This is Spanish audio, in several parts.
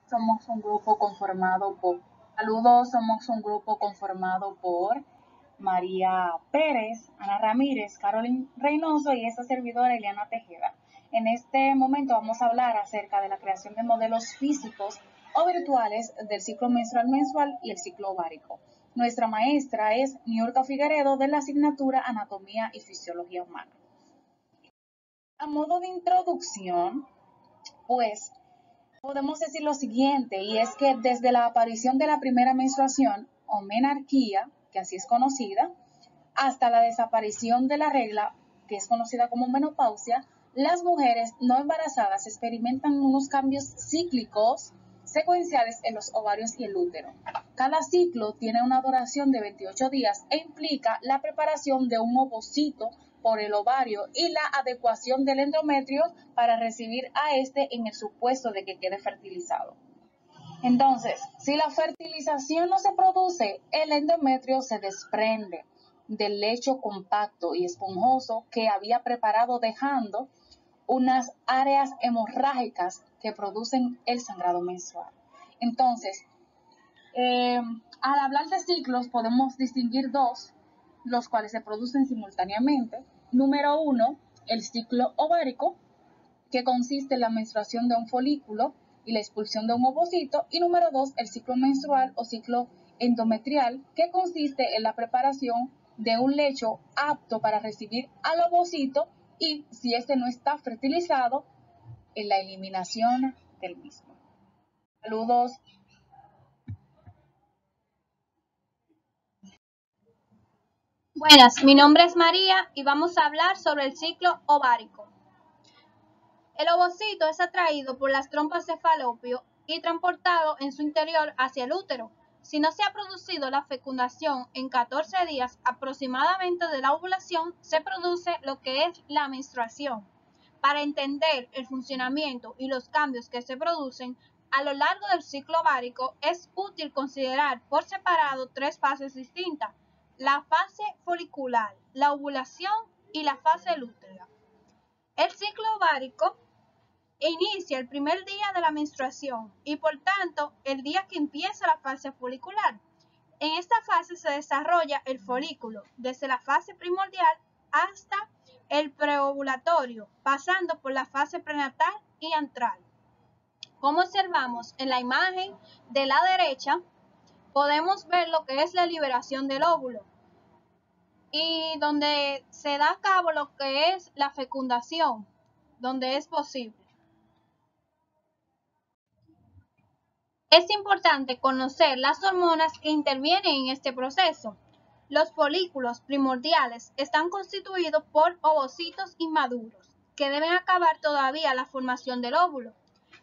somos un grupo conformado por, saludos, somos un grupo conformado por María Pérez, Ana Ramírez, Carolyn Reynoso y esta servidora Eliana Tejeda. En este momento vamos a hablar acerca de la creación de modelos físicos o virtuales del ciclo menstrual y el ciclo ovárico. Nuestra maestra es Niurka Figueredo de la asignatura Anatomía y Fisiología Humana. A modo de introducción, pues podemos decir lo siguiente, y es que desde la aparición de la primera menstruación o menarquía, que así es conocida, hasta la desaparición de la regla, que es conocida como menopausia, las mujeres no embarazadas experimentan unos cambios cíclicos secuenciales en los ovarios y el útero. Cada ciclo tiene una duración de 28 días e implica la preparación de un ovocito por el ovario y la adecuación del endometrio para recibir a este en el supuesto de que quede fertilizado. Entonces, si la fertilización no se produce, el endometrio se desprende del lecho compacto y esponjoso que había preparado, dejando unas áreas hemorrágicas que producen el sangrado menstrual. Entonces, al hablar de ciclos podemos distinguir dos, los cuales se producen simultáneamente. Número uno, el ciclo ovárico, que consiste en la menstruación de un folículo y la expulsión de un ovocito. Y número dos, el ciclo menstrual o ciclo endometrial, que consiste en la preparación de un lecho apto para recibir al ovocito y, si este no está fertilizado, en la eliminación del mismo. Saludos. Buenas, mi nombre es María y vamos a hablar sobre el ciclo ovárico. El ovocito es atraído por las trompas de falopio y transportado en su interior hacia el útero. Si no se ha producido la fecundación en 14 días aproximadamente de la ovulación, se produce lo que es la menstruación. Para entender el funcionamiento y los cambios que se producen a lo largo del ciclo ovárico, es útil considerar por separado tres fases distintas: la fase folicular, la ovulación y la fase lútea. El ciclo ovárico inicia el primer día de la menstruación y por tanto el día que empieza la fase folicular. En esta fase se desarrolla el folículo desde la fase primordial hasta el preovulatorio, pasando por la fase prenatal y antral. Como observamos en la imagen de la derecha, podemos ver lo que es la liberación del óvulo y donde se da a cabo lo que es la fecundación, donde es posible. Es importante conocer las hormonas que intervienen en este proceso. Los folículos primordiales están constituidos por ovocitos inmaduros, que deben acabar todavía la formación del óvulo.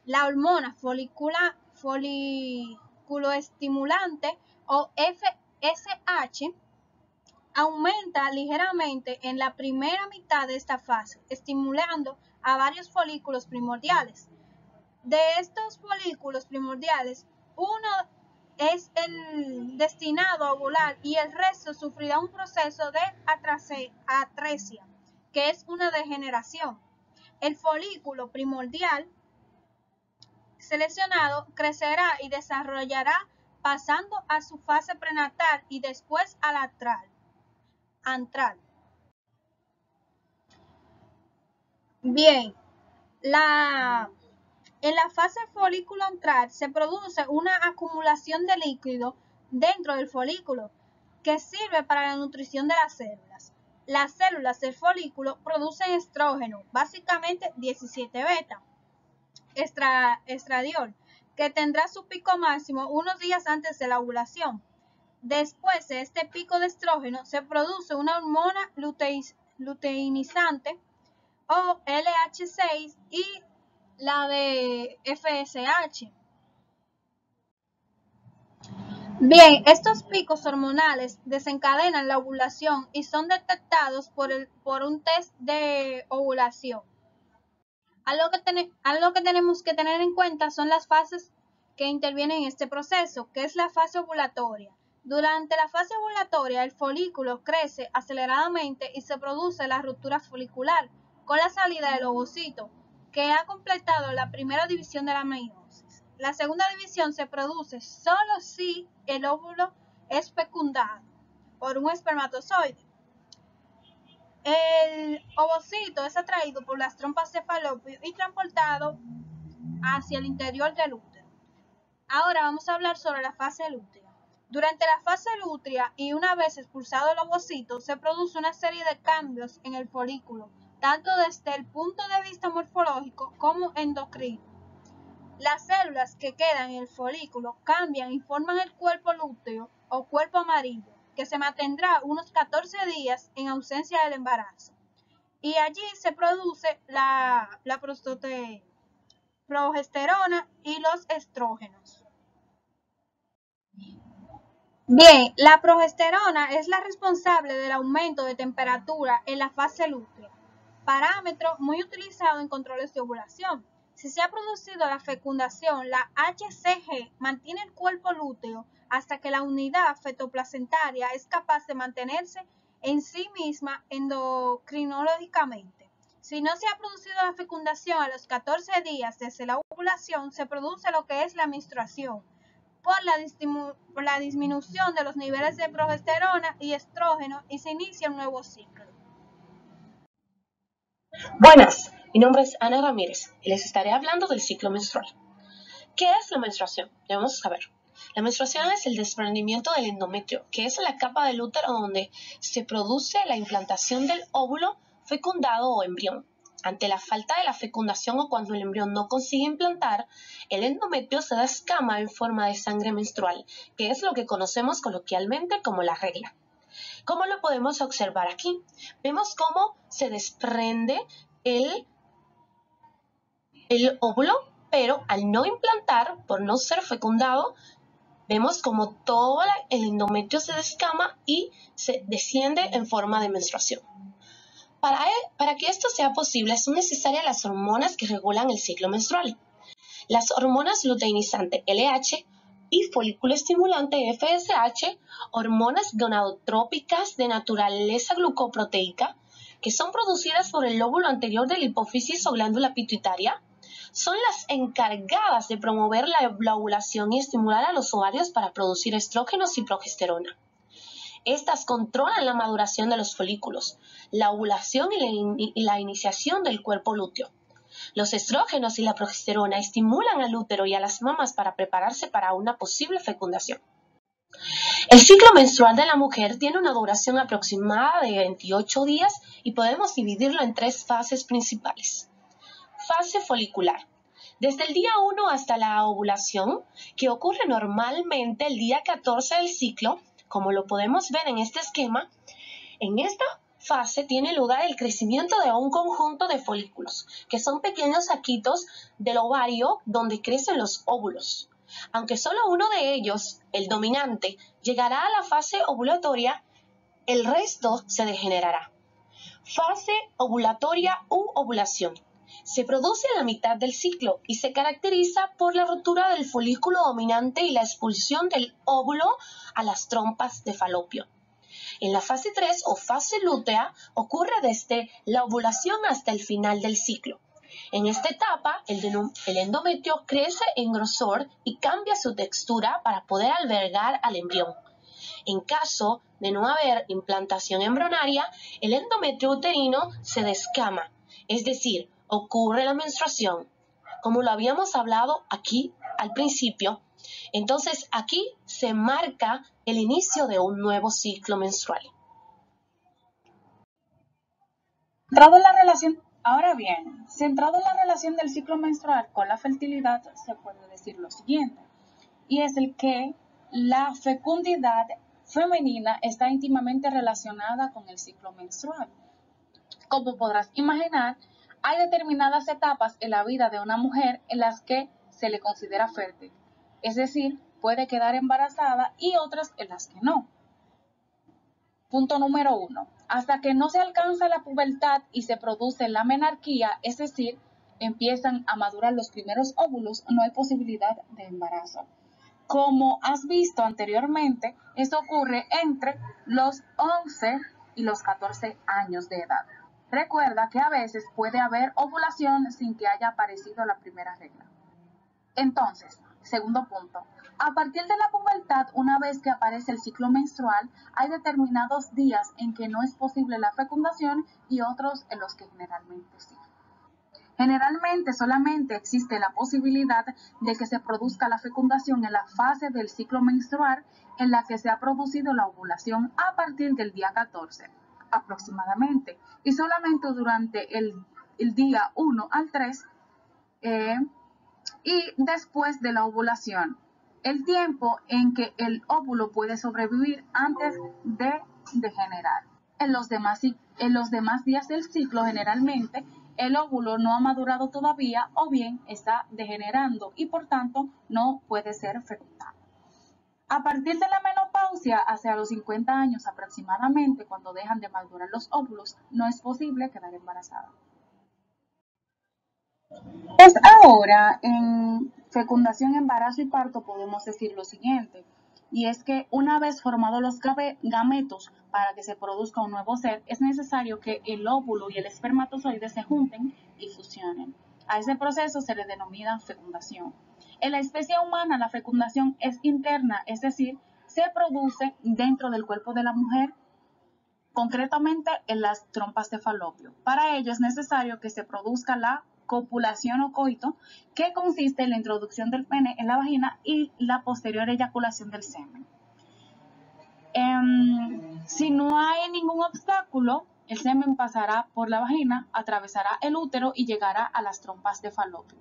La hormona foliculoestimulante o FSH aumenta ligeramente en la primera mitad de esta fase, estimulando a varios folículos primordiales. De estos folículos primordiales, uno es el destinado a ovular y el resto sufrirá un proceso de atresia, que es una degeneración. El folículo primordial seleccionado crecerá y desarrollará pasando a su fase prenatal y después a la antral. Bien, en la fase folículo antral se produce una acumulación de líquido dentro del folículo que sirve para la nutrición de las células. Las células del folículo producen estrógeno, básicamente 17 beta, estradiol, que tendrá su pico máximo unos días antes de la ovulación. Después de este pico de estrógeno se produce una hormona luteinizante o LH6 y la de FSH. Bien, estos picos hormonales desencadenan la ovulación y son detectados por un test de ovulación. Algo que tenemos que tener en cuenta son las fases que intervienen en este proceso, que es la fase ovulatoria. Durante la fase ovulatoria, el folículo crece aceleradamente y se produce la ruptura folicular con la salida del ovocito, que ha completado la primera división de la meiosis. La segunda división se produce solo si el óvulo es fecundado por un espermatozoide. El ovocito es atraído por las trompas de falopio y transportado hacia el interior del útero. Ahora vamos a hablar sobre la fase lútea. Durante la fase lútea y una vez expulsado el ovocito, se produce una serie de cambios en el folículo, tanto desde el punto de vista morfológico como endocrino. Las células que quedan en el folículo cambian y forman el cuerpo lúteo o cuerpo amarillo, que se mantendrá unos 14 días en ausencia del embarazo. Y allí se produce la progesterona y los estrógenos. Bien, la progesterona es la responsable del aumento de temperatura en la fase lútea, parámetro muy utilizado en controles de ovulación. Si se ha producido la fecundación, la HCG mantiene el cuerpo lúteo hasta que la unidad fetoplacentaria es capaz de mantenerse en sí misma endocrinológicamente. Si no se ha producido la fecundación a los 14 días desde la ovulación, se produce lo que es la menstruación, por la disminución de los niveles de progesterona y estrógeno, y se inicia un nuevo ciclo. Buenas, mi nombre es Ana Ramírez y les estaré hablando del ciclo menstrual. ¿Qué es la menstruación? Debemos saber. La menstruación es el desprendimiento del endometrio, que es la capa del útero donde se produce la implantación del óvulo fecundado o embrión. Ante la falta de la fecundación o cuando el embrión no consigue implantar, el endometrio se descama en forma de sangre menstrual, que es lo que conocemos coloquialmente como la regla. ¿Cómo lo podemos observar aquí? Vemos cómo se desprende el óvulo, pero al no implantar, por no ser fecundado, vemos como todo el endometrio se descama y se desciende en forma de menstruación. Para que esto sea posible, son necesarias las hormonas que regulan el ciclo menstrual. Las hormonas luteinizante LH y folículo estimulante FSH, hormonas gonadotrópicas de naturaleza glucoproteica, que son producidas por el lóbulo anterior de la hipófisis o glándula pituitaria, son las encargadas de promover la ovulación y estimular a los ovarios para producir estrógenos y progesterona. Estas controlan la maduración de los folículos, la ovulación y la iniciación del cuerpo lúteo. Los estrógenos y la progesterona estimulan al útero y a las mamas para prepararse para una posible fecundación. El ciclo menstrual de la mujer tiene una duración aproximada de 28 días y podemos dividirlo en 3 fases principales. Fase folicular. Desde el día 1 hasta la ovulación, que ocurre normalmente el día 14 del ciclo, como lo podemos ver en este esquema, en esta fase tiene lugar el crecimiento de un conjunto de folículos, que son pequeños saquitos del ovario donde crecen los óvulos. Aunque solo uno de ellos, el dominante, llegará a la fase ovulatoria, el resto se degenerará. Fase ovulatoria u ovulación. Se produce en la mitad del ciclo y se caracteriza por la rotura del folículo dominante y la expulsión del óvulo a las trompas de falopio. En la fase 3 o fase lútea ocurre desde la ovulación hasta el final del ciclo. En esta etapa, el endometrio crece en grosor y cambia su textura para poder albergar al embrión. En caso de no haber implantación embrionaria, el endometrio uterino se descama, es decir, ocurre la menstruación. Como lo habíamos hablado aquí al principio, entonces aquí se marca el inicio de un nuevo ciclo menstrual. Centrado en la relación del ciclo menstrual con la fertilidad, se puede decir lo siguiente, y es el que la fecundidad femenina está íntimamente relacionada con el ciclo menstrual. Como podrás imaginar, hay determinadas etapas en la vida de una mujer en las que se le considera fértil, es decir, puede quedar embarazada, y otras en las que no. Punto número 1. Hasta que no se alcanza la pubertad y se produce la menarquía, es decir, empiezan a madurar los primeros óvulos, no hay posibilidad de embarazo. Como has visto anteriormente, esto ocurre entre los 11 y los 14 años de edad. Recuerda que a veces puede haber ovulación sin que haya aparecido la primera regla. Entonces, Segundo punto. A partir de la pubertad, una vez que aparece el ciclo menstrual, hay determinados días en que no es posible la fecundación y otros en los que generalmente sí. Generalmente solamente existe la posibilidad de que se produzca la fecundación en la fase del ciclo menstrual en la que se ha producido la ovulación a partir del día 14 aproximadamente y solamente durante el día 1 al 3 y después de la ovulación, el tiempo en que el óvulo puede sobrevivir antes de degenerar. En los demás días del ciclo, generalmente, el óvulo no ha madurado todavía o bien está degenerando y por tanto no puede ser fecundado. A partir de la menopausia, hacia los 50 años aproximadamente, cuando dejan de madurar los óvulos, no es posible quedar embarazada. Pues ahora, en fecundación, embarazo y parto podemos decir lo siguiente, y es que una vez formados los gametos para que se produzca un nuevo ser, es necesario que el óvulo y el espermatozoide se junten y fusionen. A ese proceso se le denomina fecundación. En la especie humana, la fecundación es interna, es decir, se produce dentro del cuerpo de la mujer, concretamente en las trompas de falopio. Para ello es necesario que se produzca la copulación o coito, que consiste en la introducción del pene en la vagina y la posterior eyaculación del semen. Si no hay ningún obstáculo, el semen pasará por la vagina, atravesará el útero y llegará a las trompas de falopio.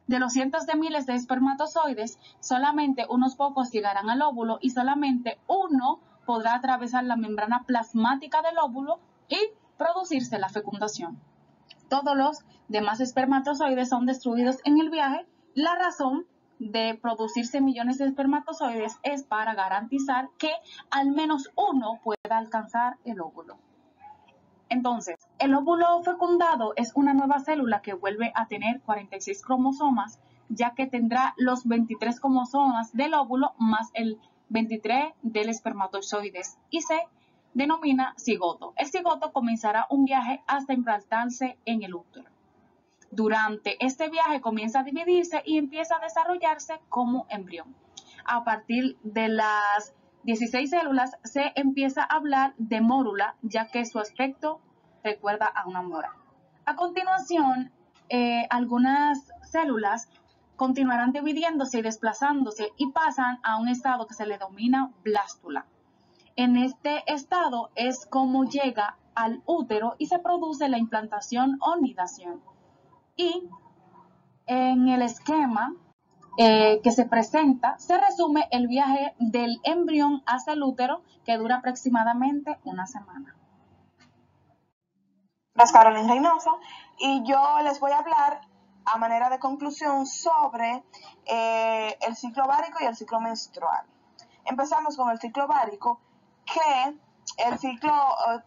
De los cientos de miles de espermatozoides, solamente unos pocos llegarán al óvulo y solamente uno podrá atravesar la membrana plasmática del óvulo y producirse la fecundación. Todos los demás espermatozoides son destruidos en el viaje. La razón de producirse millones de espermatozoides es para garantizar que al menos uno pueda alcanzar el óvulo. Entonces, el óvulo fecundado es una nueva célula que vuelve a tener 46 cromosomas, ya que tendrá los 23 cromosomas del óvulo más el 23 del espermatozoide y se denomina cigoto. El cigoto comenzará un viaje hasta implantarse en el útero. Durante este viaje comienza a dividirse y empieza a desarrollarse como embrión. A partir de las 16 células se empieza a hablar de mórula, ya que su aspecto recuerda a una mora. A continuación, algunas células continuarán dividiéndose y desplazándose y pasan a un estado que se le denomina blástula. En este estado es como llega al útero y se produce la implantación o nidación. Y en el esquema que se presenta, se resume el viaje del embrión hacia el útero, que dura aproximadamente una semana. Es Carolyn Reynoso y yo les voy a hablar a manera de conclusión sobre el ciclo ovárico y el ciclo menstrual. Empezamos con el ciclo ovárico, que el ciclo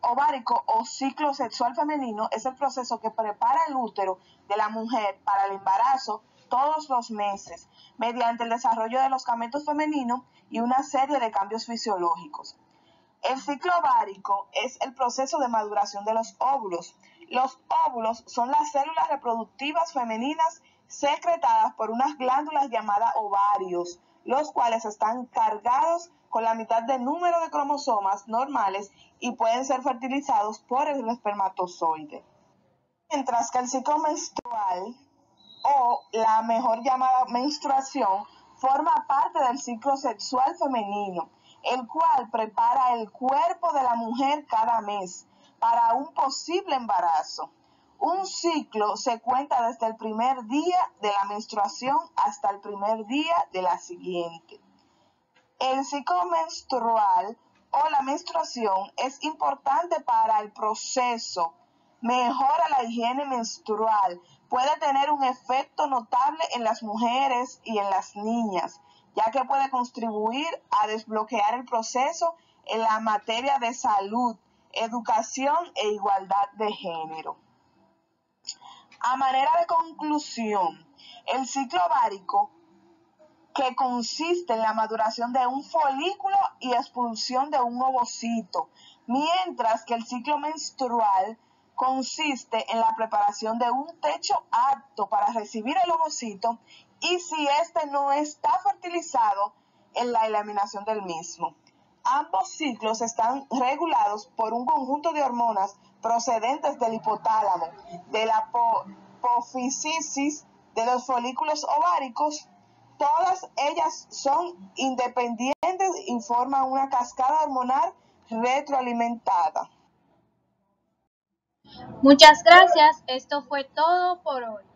ovárico o ciclo sexual femenino es el proceso que prepara el útero de la mujer para el embarazo todos los meses, mediante el desarrollo de los gametos femeninos y una serie de cambios fisiológicos. El ciclo ovárico es el proceso de maduración de los óvulos. Los óvulos son las células reproductivas femeninas secretadas por unas glándulas llamadas ovarios, los cuales están cargados con la mitad del número de cromosomas normales y pueden ser fertilizados por el espermatozoide. Mientras que el ciclo menstrual, o la mejor llamada menstruación, forma parte del ciclo sexual femenino, el cual prepara el cuerpo de la mujer cada mes para un posible embarazo. Un ciclo se cuenta desde el primer día de la menstruación hasta el primer día de la siguiente. El ciclo menstrual o la menstruación es importante para el proceso, mejora la higiene menstrual, puede tener un efecto notable en las mujeres y en las niñas, ya que puede contribuir a desbloquear el proceso en la materia de salud, educación e igualdad de género. A manera de conclusión, el ciclo ovárico, que consiste en la maduración de un folículo y expulsión de un ovocito, mientras que el ciclo menstrual consiste en la preparación de un techo apto para recibir el ovocito y si éste no está fertilizado en la eliminación del mismo. Ambos ciclos están regulados por un conjunto de hormonas procedentes del hipotálamo, de la apofísis, de los folículos ováricos. Todas ellas son independientes y forman una cascada hormonal retroalimentada. Muchas gracias, esto fue todo por hoy.